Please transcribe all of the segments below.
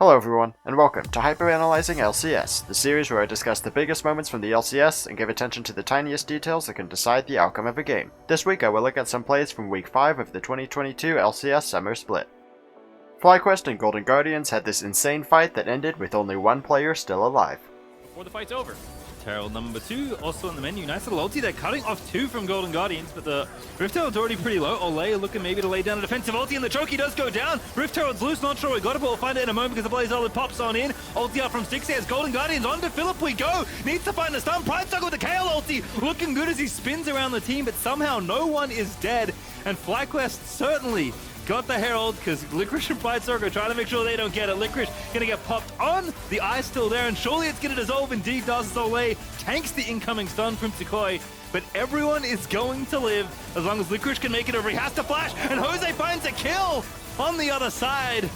Hello everyone, and welcome to Hyperanalyzing LCS, the series where I discuss the biggest moments from the LCS and give attention to the tiniest details that can decide the outcome of a game. This week I will look at some plays from Week 5 of the 2022 LCS Summer Split. FlyQuest and Golden Guardians had this insane fight that ended with only one player still alive. Before the fight's over. Terrell number 2 also on the menu. Nice little ulti. They're cutting off 2 from Golden Guardians, but the Rift Herald's already pretty low. Olay looking maybe to lay down a defensive ulti, and the Toucouille does go down. Rift Herald's loose, not sure we got it, but we'll find it in a moment because the Blaze Olive pops on in. Ulti out from Stixay as Golden Guardians onto Philip we go. Needs to find the stun. Pride Struggle with the KO ulti. Looking good as he spins around the team, but somehow no one is dead. And FlyQuest certainly got the Herald because Licorice and Pride Circle trying to make sure they don't get it. Licorice gonna get popped on. The eye's still there, and surely it's gonna dissolve. Indeed does. Olay tanks the incoming stun from Toucouille, but everyone is going to live as long as Licorice can make it over. He has to flash, and Jose finds a kill on the other side.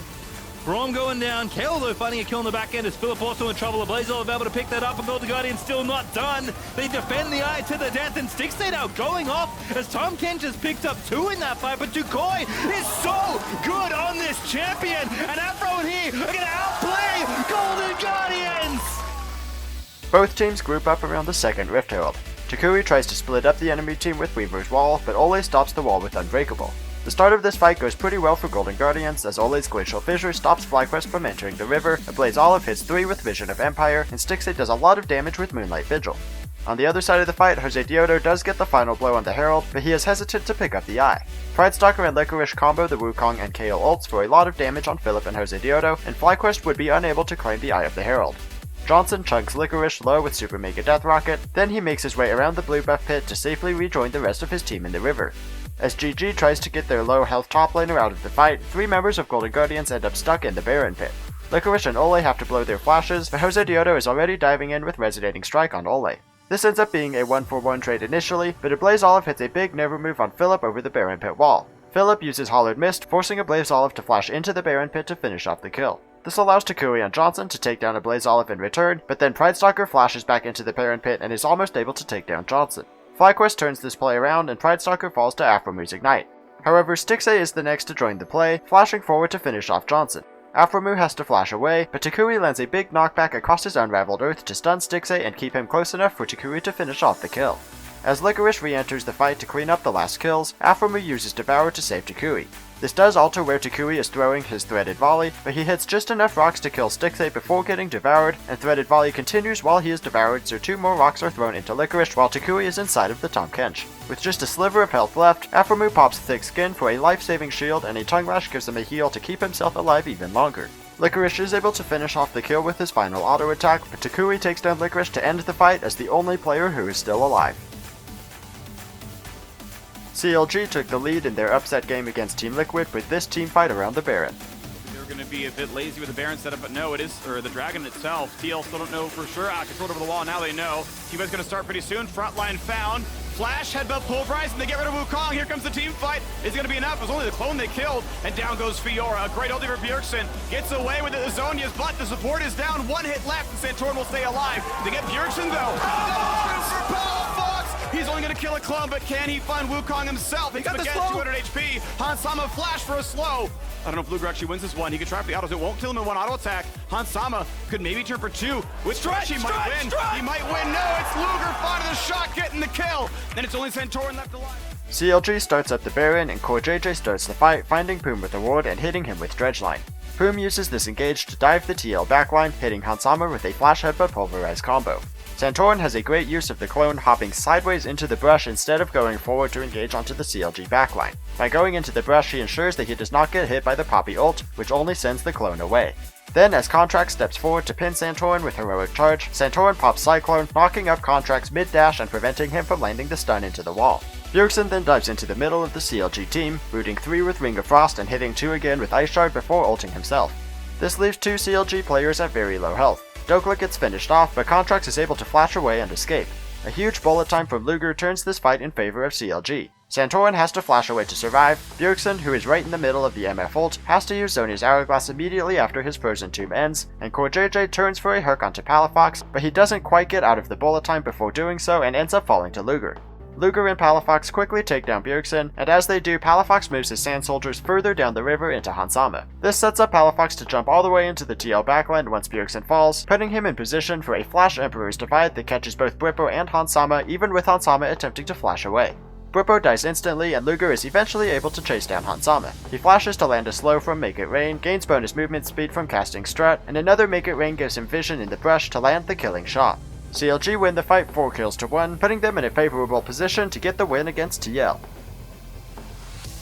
Braum going down. Kale, though, finding a kill in the back end. Is Philip also in trouble? Blaze Olive able to pick that up, and Golden Guardian still not done. They defend the eye to the death, and Stixay now going off as Tom Kench has picked up 2 in that fight, but Toucouille is so good on this champion, and Afro and he are going to outplay Golden Guardians! Both teams group up around the second Rift Herald. Toucouille tries to split up the enemy team with Weaver's Wall, but Olay stops the wall with Unbreakable. The start of this fight goes pretty well for Golden Guardians as Olay's Glacial Fissure stops FlyQuest from entering the river, a Blaze Olive hits 3 with Vision of Empire, and Stixay does a lot of damage with Moonlight Vigil. On the other side of the fight, Jose Diodo does get the final blow on the Herald, but he is hesitant to pick up the eye. Pride Stalker and Licorice combo the Wukong and KO ults for a lot of damage on Philip and Jose Diodo, and FlyQuest would be unable to claim the eye of the Herald. Johnson chunks Licorice low with Super Mega Death Rocket, then he makes his way around the blue buff pit to safely rejoin the rest of his team in the river. As GG tries to get their low health top laner out of the fight, 3 members of Golden Guardians end up stuck in the Baron pit. Licorice and Olay have to blow their flashes, but Jose Diodo is already diving in with Resonating Strike on Olay. This ends up being a 1-for-1 trade initially, but a Blaze Olive hits a big Nova move on Philip over the Baron pit wall. Philip uses Hollowed Mist, forcing a Blaze Olive to flash into the Baron pit to finish off the kill. This allows Toucouille and Johnson to take down a Blaze Olive in return, but then Pride Stalker flashes back into the Baron pit and is almost able to take down Johnson. FlyQuest turns this play around and Pride Stalker falls to Afromu's Ignite. However, Stixay is the next to join the play, flashing forward to finish off Johnson. Afromu has to flash away, but Toucouille lands a big knockback across his Unraveled Earth to stun Stixay and keep him close enough for Toucouille to finish off the kill. As Licorice re-enters the fight to clean up the last kills, Afromu uses Devour to save Toucouille. This does alter where Toucouille is throwing his Threaded Volley, but he hits just enough rocks to kill Stixay before getting devoured, and Threaded Volley continues while he is devoured, so 2 more rocks are thrown into Licorice while Toucouille is inside of the Tom Kench. With just a sliver of health left, Afromu pops Thick Skin for a life-saving shield, and a Tongue Lash gives him a heal to keep himself alive even longer. Licorice is able to finish off the kill with his final auto attack, but Toucouille takes down Licorice to end the fight as the only player who is still alive. CLG took the lead in their upset game against Team Liquid with this team fight around the Baron. They were going to be a bit lazy with the Baron setup, but no, it is, or the Dragon itself. TL still don't know for sure. Controlled over the wall, now they know. Teamfight's going to start pretty soon. Frontline found. Flash, headbutt, pulverize, and they get rid of Wukong. Here comes the team fight. Is going to be enough. It was only the clone they killed. And down goes Fiora. A great ulti for Bjergsen. Gets away with it. Zonia's but the support is down. 1 hit left, and Santorin will stay alive. They get Bjergsen, though. He's only going to kill a clone, but can he find Wukong himself? He got the slow. 200 HP. Hansama flash for a slow. I don't know if Luger actually wins this one. He can trap the autos. It won't kill him in 1 auto attack. Hansama could maybe turn for 2. With Stretch, he might win. He might win. No, it's Luger finding the shot, getting the kill. And it's only Santorin left alive. CLG starts up the Baron, and Core JJ starts the fight, finding Poom with a ward and hitting him with Dredgeline. Poom uses this engage to dive the TL backline, hitting Hansama with a flash headbutt pulverize combo. Santorin has a great use of the clone, hopping sideways into the brush instead of going forward to engage onto the CLG backline. By going into the brush, he ensures that he does not get hit by the Poppy ult, which only sends the clone away. Then, as Contract steps forward to pin Santorin with Heroic Charge, Santorin pops Cyclone, knocking up Contract's mid-dash and preventing him from landing the stun into the wall. Bjergsen then dives into the middle of the CLG team, rooting 3 with Ring of Frost and hitting 2 again with Ice Shard before ulting himself. This leaves 2 CLG players at very low health. Dokla gets finished off, but Contracts is able to flash away and escape. A huge bullet time from Luger turns this fight in favor of CLG. Santorin has to flash away to survive. Bjergsen, who is right in the middle of the MF ult, has to use Zonia's Hourglass immediately after his Frozen Tomb ends, and Core JJ turns for a hook onto Palafox, but he doesn't quite get out of the bullet time before doing so and ends up falling to Luger. Luger and Palafox quickly take down Bjergsen, and as they do, Palafox moves his sand soldiers further down the river into Hansama. This sets up Palafox to jump all the way into the TL backline once Bjergsen falls, putting him in position for a Flash Emperor's Divide that catches both Bwipo and Hansama, even with Hansama attempting to flash away. Bwipo dies instantly, and Luger is eventually able to chase down Hansama. He flashes to land a slow from Make It Rain, gains bonus movement speed from casting Strut, and another Make It Rain gives him vision in the brush to land the killing shot. CLG win the fight 4 kills to 1, putting them in a favorable position to get the win against TL.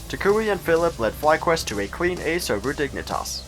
Toucouille and Philip led FlyQuest to a clean ace over Dignitas.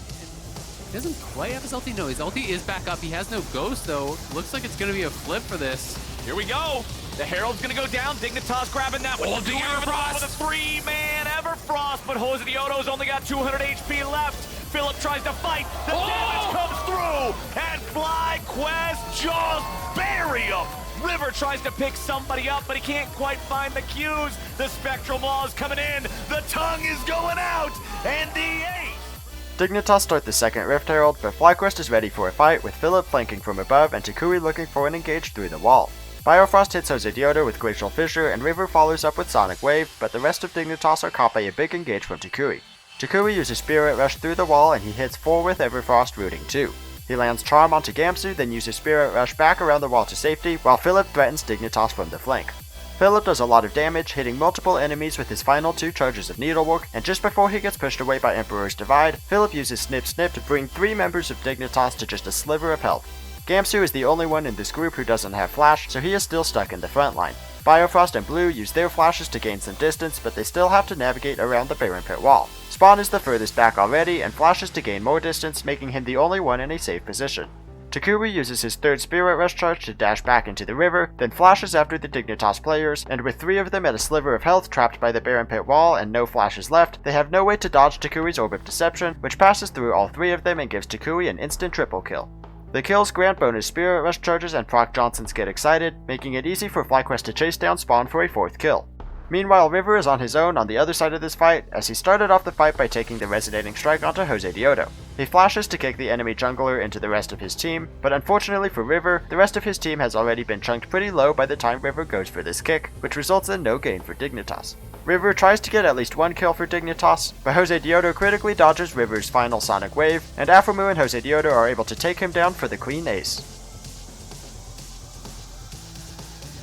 He doesn't quite have his ulti. No, his ulti is back up. He has no ghost, though. Looks like it's going to be a flip for this. Here we go. The Herald's gonna go down. Dignitas grabbing that one. Oh, the Everfrost with a 3-man Everfrost, but Jose Diodo's only got 200 HP left. Philip tries to fight. The damage comes through, and FlyQuest just bury him. River tries to pick somebody up, but he can't quite find the cues. The Spectral Maw is coming in. The tongue is going out, and the ace. Dignitas start the second Rift Herald, but FlyQuest is ready for a fight with Philip flanking from above and Toucouille looking for an engage through the wall. Biofrost hits Jose Diodo with Glacial Fissure, and River follows up with Sonic Wave, but the rest of Dignitas are caught by a big engage from Toucouille. Toucouille uses Spirit Rush through the wall, and he hits 4 with Everfrost rooting 2. He lands Charm onto Gamsu, then uses Spirit Rush back around the wall to safety, while Philip threatens Dignitas from the flank. Philip does a lot of damage, hitting multiple enemies with his final 2 charges of Needlework, and just before he gets pushed away by Emperor's Divide, Philip uses Snip Snip to bring 3 members of Dignitas to just a sliver of health. Gamsu is the only one in this group who doesn't have Flash, so he is still stuck in the front line. Biofrost and Blue use their flashes to gain some distance, but they still have to navigate around the Baron Pit wall. Spawn is the furthest back already, and flashes to gain more distance, making him the only one in a safe position. Toucouille uses his 3rd Spirit Rush charge to dash back into the river, then flashes after the Dignitas players, and with 3 of them at a sliver of health trapped by the Baron Pit wall and no flashes left, they have no way to dodge Toucouille's Orb of Deception, which passes through all 3 of them and gives Toucouille an instant triple kill. The kills grant bonus Spirit Rush charges, and Proc Johnsons get excited, making it easy for FlyQuest to chase down Spawn for a 4th kill. Meanwhile, River is on his own on the other side of this fight, as he started off the fight by taking the Resonating Strike onto Jose Diodo. He flashes to kick the enemy jungler into the rest of his team, but unfortunately for River, the rest of his team has already been chunked pretty low by the time River goes for this kick, which results in no gain for Dignitas. River tries to get at least 1 kill for Dignitas, but Jose Diodo critically dodges River's final Sonic Wave, and Aphromoo and Jose Diodo are able to take him down for the clean ace.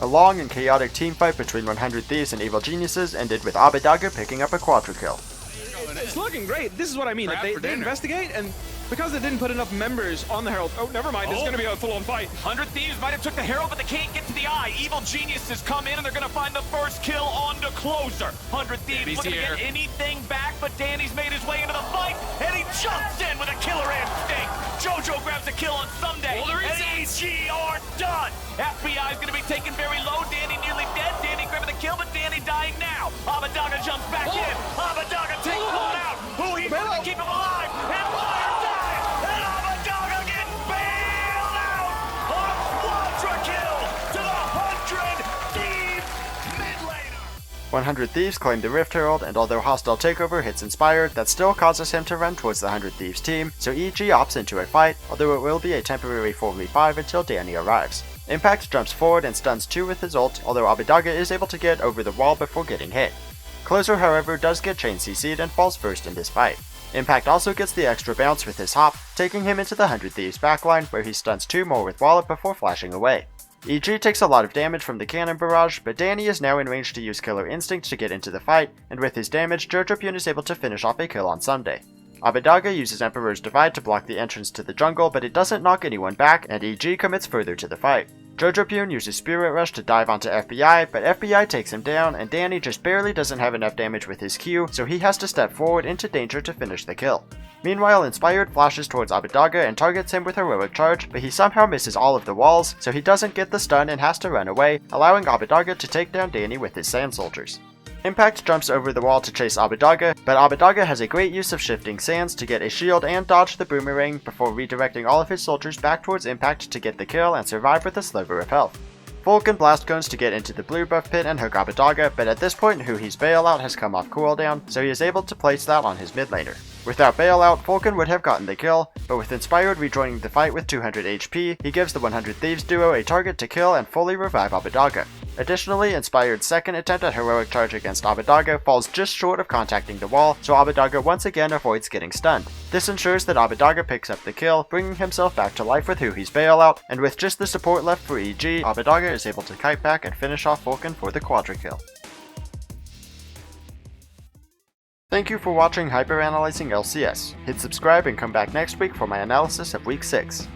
A long and chaotic teamfight between 100 Thieves and Evil Geniuses ended with Abbedagge picking up a Quadra kill. It's looking great. This is what I mean. Like they investigate, and because they didn't put enough members on the Herald. Oh, never mind. It's going to be a full-on fight. 100 Thieves might have took the Herald, but they can't get to the eye. Evil Geniuses come in, and they're going to find the first kill on the closer. 100 Thieves looking to get anything back, but Danny's made his way into the fight, and he jumps in with a killer instinct. Jojo grabs a kill on Sunday, and EG are done. FBI is going to be taken very low. Danny nearly dead. Danny grabbing the kill, but Danny dying now. Abbedagge jumps back in. Abbedagge takes one out. Who he's going to keep him alive, and Fire dies, and Abbedagge gets bailed out on a Quadra kill to the 100 Thieves mid laner. 100 Thieves claim the Rift Herald, and although Hostile Takeover hits Inspired, that still causes him to run towards the 100 Thieves team, so EG opts into a fight, although it will be a temporary 4v5 until Danny arrives. Impact jumps forward and stuns 2 with his ult, although Abbedagge is able to get over the wall before getting hit. Closer, however, does get chain CC'd and falls first in this fight. Impact also gets the extra bounce with his hop, taking him into the 100 Thieves backline, where he stuns 2 more with Wallet before flashing away. EG takes a lot of damage from the cannon barrage, but Danny is now in range to use Killer Instinct to get into the fight, and with his damage, Jojopyun is able to finish off a kill on Sunday. Abbedagge uses Emperor's Divide to block the entrance to the jungle, but it doesn't knock anyone back, and EG commits further to the fight. Jojopyun uses Spirit Rush to dive onto FBI, but FBI takes him down, and Danny just barely doesn't have enough damage with his Q, so he has to step forward into danger to finish the kill. Meanwhile, Inspired flashes towards Abbedagge and targets him with Heroic Charge, but he somehow misses all of the walls, so he doesn't get the stun and has to run away, allowing Abbedagge to take down Danny with his Sand Soldiers. Impact jumps over the wall to chase Abbedagge, but Abbedagge has a great use of shifting sands to get a shield and dodge the boomerang before redirecting all of his soldiers back towards Impact to get the kill and survive with a sliver of health. Volk and Blast Cones to get into the blue buff pit and hook Abbedagge, but at this point Huhi's Bailout has come off cooldown, so he is able to place that on his mid laner. Without Bailout, Vulcan would have gotten the kill, but with Inspired rejoining the fight with 200 HP, he gives the 100 Thieves duo a target to kill and fully revive Abbedagge. Additionally, Inspired's second attempt at heroic charge against Abbedagge falls just short of contacting the wall, so Abbedagge once again avoids getting stunned. This ensures that Abbedagge picks up the kill, bringing himself back to life with Huhi's bailout, and with just the support left for EG, Abbedagge is able to kite back and finish off Vulcan for the Quadra kill. Thank you for watching Hyperanalyzing LCS. Hit subscribe and come back next week for my analysis of Week 6.